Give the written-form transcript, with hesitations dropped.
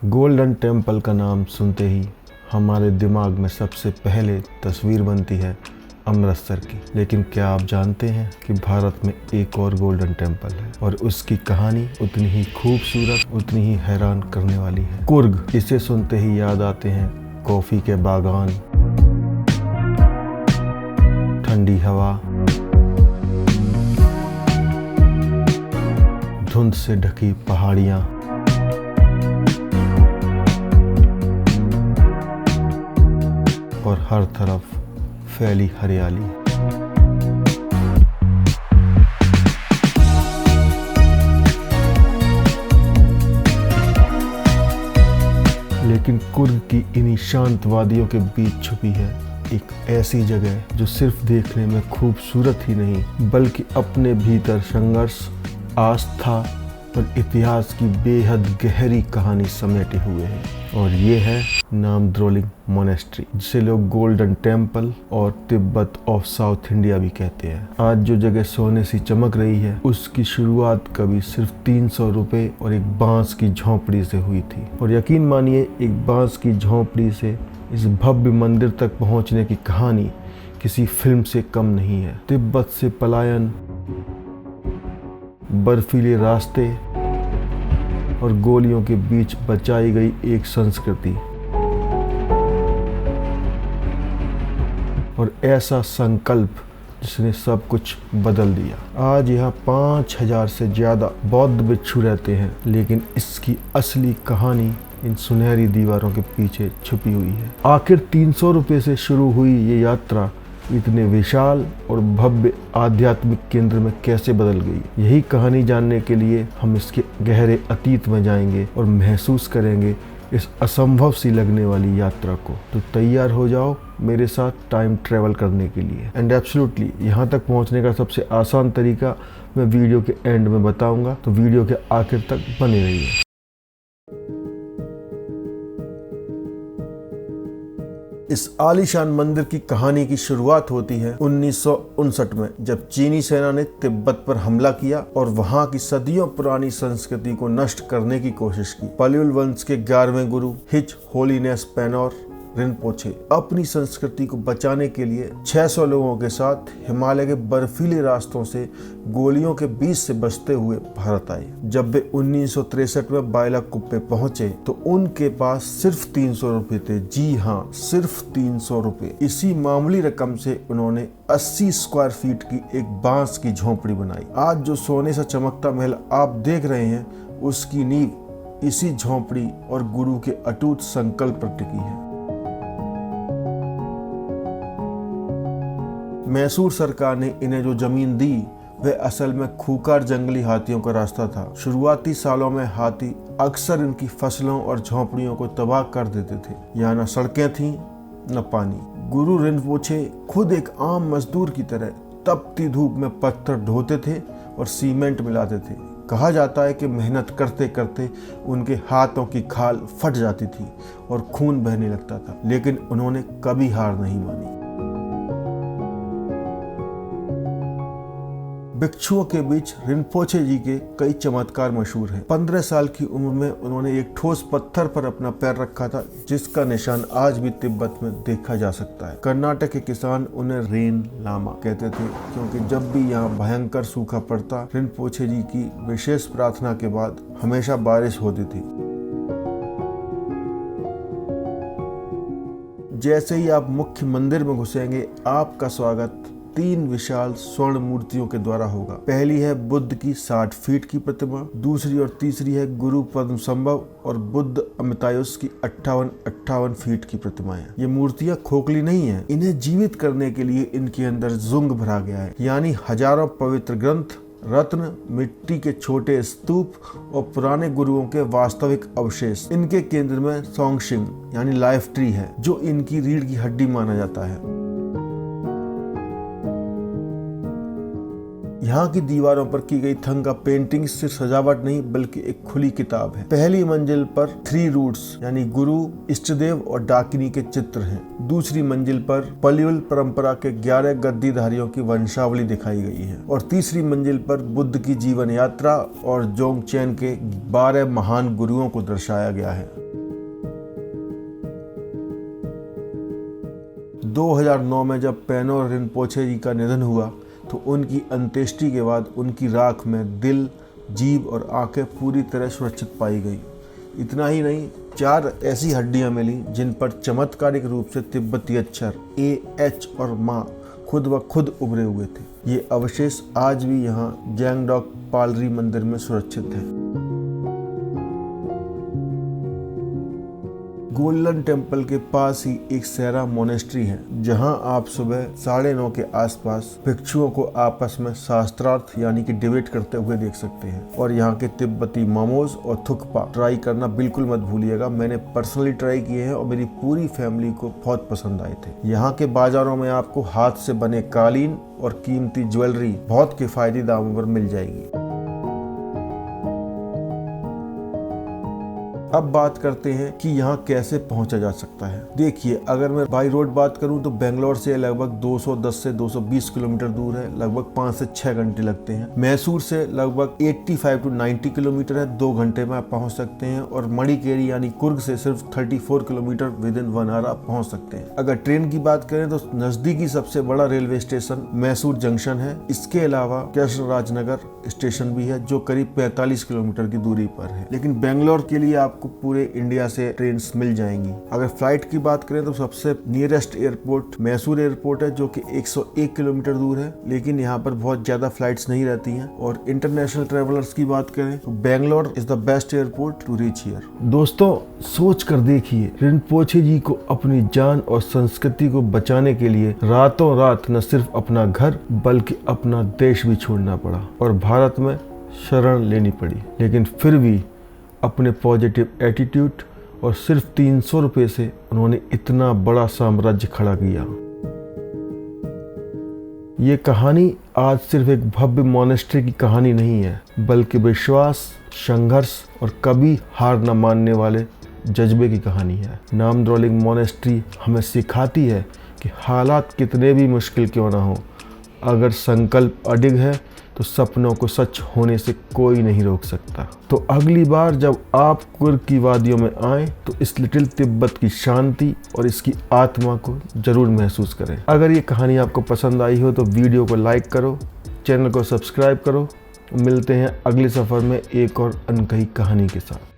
Golden temple का नाम सुनते ही हमारे दिमाग में सबसे पहले तस्वीर बनती है अमृतसर की। लेकिन क्या आप जानते हैं कि भारत में एक और गोल्डन टेम्पल है और उसकी कहानी उतनी ही खूबसूरत, उतनी ही हैरान करने वाली है। कुर्ग, इसे सुनते ही याद आते हैं कॉफी के बागान, ठंडी हवा, धुंध से ढकी पहाड़ियां, और हर तरफ फैली हरियाली। लेकिन कुर्ग की इन्हीं शांत वादियों के बीच छुपी है एक ऐसी जगह जो सिर्फ देखने में खूबसूरत ही नहीं बल्कि अपने भीतर संघर्ष, आस्था और इतिहास की बेहद गहरी कहानी समेटे हुए है। और ये है नामद्रोलिंग मोनेस्ट्री, जिसे लोग गोल्डन टेम्पल और तिब्बत ऑफ साउथ इंडिया भी कहते हैं। आज जो जगह सोने सी चमक रही है, उसकी शुरुआत कभी सिर्फ 300 रुपए और एक बांस की झोंपड़ी से हुई थी। और यकीन मानिए, एक बांस की झोंपड़ी से इस भव्य मंदिर तक पहुंचने की कहानी किसी फिल्म से कम नहीं है। तिब्बत से पलायन, बर्फीले रास्ते और गोलियों के बीच बचाई गई एक संस्कृति, और ऐसा संकल्प जिसने सब कुछ बदल दिया। आज यहाँ 5000 से ज्यादा बौद्ध भिक्षु रहते हैं, लेकिन इसकी असली कहानी इन सुनहरी दीवारों के पीछे छुपी हुई है। आखिर 300 रुपये से शुरू हुई ये यात्रा इतने विशाल और भव्य आध्यात्मिक केंद्र में कैसे बदल गई? यही कहानी जानने के लिए हम इसके गहरे अतीत में जाएंगे और महसूस करेंगे इस असंभव सी लगने वाली यात्रा को। तो तैयार हो जाओ मेरे साथ टाइम ट्रेवल करने के लिए। एंड एब्सोल्युटली, यहाँ तक पहुँचने का सबसे आसान तरीका मैं वीडियो के एंड में बताऊंगा, तो वीडियो के आखिर तक बने रहिए। इस आलीशान मंदिर की कहानी की शुरुआत होती है 1959 में, जब चीनी सेना ने तिब्बत पर हमला किया और वहां की सदियों पुरानी संस्कृति को नष्ट करने की कोशिश की। पल्युल वंश के 11वें गुरु हिज होलीनेस पेनोर रिनपोचे अपनी संस्कृति को बचाने के लिए 600 लोगों के साथ हिमालय के बर्फीले रास्तों से गोलियों के बीच से बचते हुए भारत आए। जब वे 1963 में बायलाकुप्पे पहुंचे तो उनके पास सिर्फ 300 रुपए थे। जी हाँ, सिर्फ 300 रुपए। इसी मामूली रकम से उन्होंने 80 स्क्वायर फीट की एक बांस की झोंपड़ी बनाई। आज जो सोने से चमकता महल आप देख रहे हैं, उसकी नींव इसी झोंपड़ी और गुरु के अटूट संकल्प पर टिकी है। मैसूर सरकार ने इन्हें जो जमीन दी, वह असल में खूंखार जंगली हाथियों का रास्ता था। शुरुआती सालों में हाथी अक्सर इनकी फसलों और झोंपड़ियों को तबाह कर देते थे। यहाँ न सड़कें थीं, न पानी। गुरु रिनपोचे खुद एक आम मजदूर की तरह तपती धूप में पत्थर ढोते थे और सीमेंट मिलाते थे। कहा जाता है कि मेहनत करते करते उनके हाथों की खाल फट जाती थी और खून बहने लगता था, लेकिन उन्होंने कभी हार नहीं मानी। भिक्षुओं के बीच रिनपोचे जी के कई चमत्कार मशहूर हैं। 15 साल की उम्र में उन्होंने एक ठोस पत्थर पर अपना पैर रखा था, जिसका निशान आज भी तिब्बत में देखा जा सकता है। कर्नाटक के किसान उन्हें रेन लामा कहते थे, क्योंकि जब भी यहाँ भयंकर सूखा पड़ता, रिनपोचे जी की विशेष प्रार्थना के बाद हमेशा बारिश होती थी। जैसे ही आप मुख्य मंदिर में घुसेंगे, आपका स्वागत 3 विशाल स्वर्ण मूर्तियों के द्वारा होगा। पहली है बुद्ध की 60 फीट की प्रतिमा, दूसरी और तीसरी है गुरु पद्मसंभव और बुद्ध अमितायुस की 58 फीट की प्रतिमाएं। ये मूर्तियां खोखली नहीं है, इन्हें जीवित करने के लिए इनके अंदर जुंग भरा गया है, यानी हजारों पवित्र ग्रंथ, रत्न, मिट्टी के छोटे स्तूप और पुराने गुरुओं के वास्तविक अवशेष। इनके केंद्र में सोंगशिंग यानी लाइफ ट्री है, जो इनकी रीढ़ की हड्डी माना जाता है। यहाँ की दीवारों पर की गई थंगा पेंटिंग सिर्फ सजावट नहीं बल्कि एक खुली किताब है। पहली मंजिल पर 3 रूट्स यानी गुरु, इष्टदेव और डाकिनी के चित्र हैं। दूसरी मंजिल पर पल्युल परंपरा के 11 गद्दीधारियों की वंशावली दिखाई गई है और तीसरी मंजिल पर बुद्ध की जीवन यात्रा और जोंगचैन के 12 महान गुरुओं को दर्शाया गया है। 2009 में जब पेनो रिनपोचे जी का निधन हुआ तो उनकी अंत्येष्टि के बाद उनकी राख में दिल, जीभ और आंखें पूरी तरह सुरक्षित पाई गई। इतना ही नहीं, 4 ऐसी हड्डियां मिली जिन पर चमत्कारिक रूप से तिब्बती अक्षर A, H और मा खुद ब खुद उभरे हुए थे। ये अवशेष आज भी यहाँ जैंगडॉक पालरी मंदिर में सुरक्षित है। गोल्डन टेम्पल के पास ही एक सेरा मोनेस्ट्री है, जहां आप सुबह 9:30 के आसपास भिक्षुओं को आपस में शास्त्रार्थ यानी कि डिबेट करते हुए देख सकते हैं। और यहाँ के तिब्बती मोमोज और थुक्पा ट्राई करना बिल्कुल मत भूलिएगा। मैंने पर्सनली ट्राई किए हैं और मेरी पूरी फैमिली को बहुत पसंद आए थे। यहाँ के बाजारों में आपको हाथ से बने कालीन और कीमती ज्वेलरी बहुत किफायती दामों पर मिल जाएगी। अब बात करते हैं कि यहाँ कैसे पहुंचा जा सकता है। देखिए, अगर मैं बाई रोड बात करूं तो बेंगलोर से लगभग 210 से 220 किलोमीटर दूर है, लगभग 5 से 6 घंटे लगते हैं। मैसूर से लगभग 85 to 90 किलोमीटर है, 2 घंटे में आप पहुंच सकते हैं। और मणिकेरी यानी कुर्ग से सिर्फ 34 किलोमीटर विद इन 1 आवर आप पहुंच सकते हैं। अगर ट्रेन की बात करें तो नजदीकी सबसे बड़ा रेलवे स्टेशन मैसूर जंक्शन है। इसके अलावा कृष्णराजनगर स्टेशन भी है जो करीब 45 किलोमीटर की दूरी पर है। लेकिन बेंगलोर के लिए आपको पूरे इंडिया से ट्रेन्स मिल जाएंगी। अगर फ्लाइट की बात करें तो सबसे नियरेस्ट एयरपोर्ट मैसूर एयरपोर्ट है जो कि 101 किलोमीटर दूर है, लेकिन यहाँ पर बहुत ज्यादा फ्लाइट्स नहीं रहती हैं। और इंटरनेशनल ट्रेवलर्स की बात करें तो Bangalore is the best airport to reach here. दोस्तों, सोच कर देखिए, रिनपोचे जी को अपनी जान और संस्कृति को बचाने के लिए रातों रात न सिर्फ अपना घर बल्कि अपना देश भी छोड़ना पड़ा और भारत में शरण लेनी पड़ी। लेकिन फिर भी अपने पॉजिटिव एटीट्यूड और सिर्फ 300 रुपये से उन्होंने इतना बड़ा साम्राज्य खड़ा किया। ये कहानी आज सिर्फ एक भव्य मोनेस्ट्री की कहानी नहीं है, बल्कि विश्वास, संघर्ष और कभी हार न मानने वाले जज्बे की कहानी है। नामद्रोलिंग मोनेस्ट्री हमें सिखाती है कि हालात कितने भी मुश्किल क्यों ना हो, अगर संकल्प अडिग है तो सपनों को सच होने से कोई नहीं रोक सकता। तो अगली बार जब आप कुर्ग की वादियों में आएं तो इस लिटिल तिब्बत की शांति और इसकी आत्मा को जरूर महसूस करें। अगर ये कहानी आपको पसंद आई हो तो वीडियो को लाइक करो, चैनल को सब्सक्राइब करो। मिलते हैं अगले सफ़र में एक और अनकही कहानी के साथ।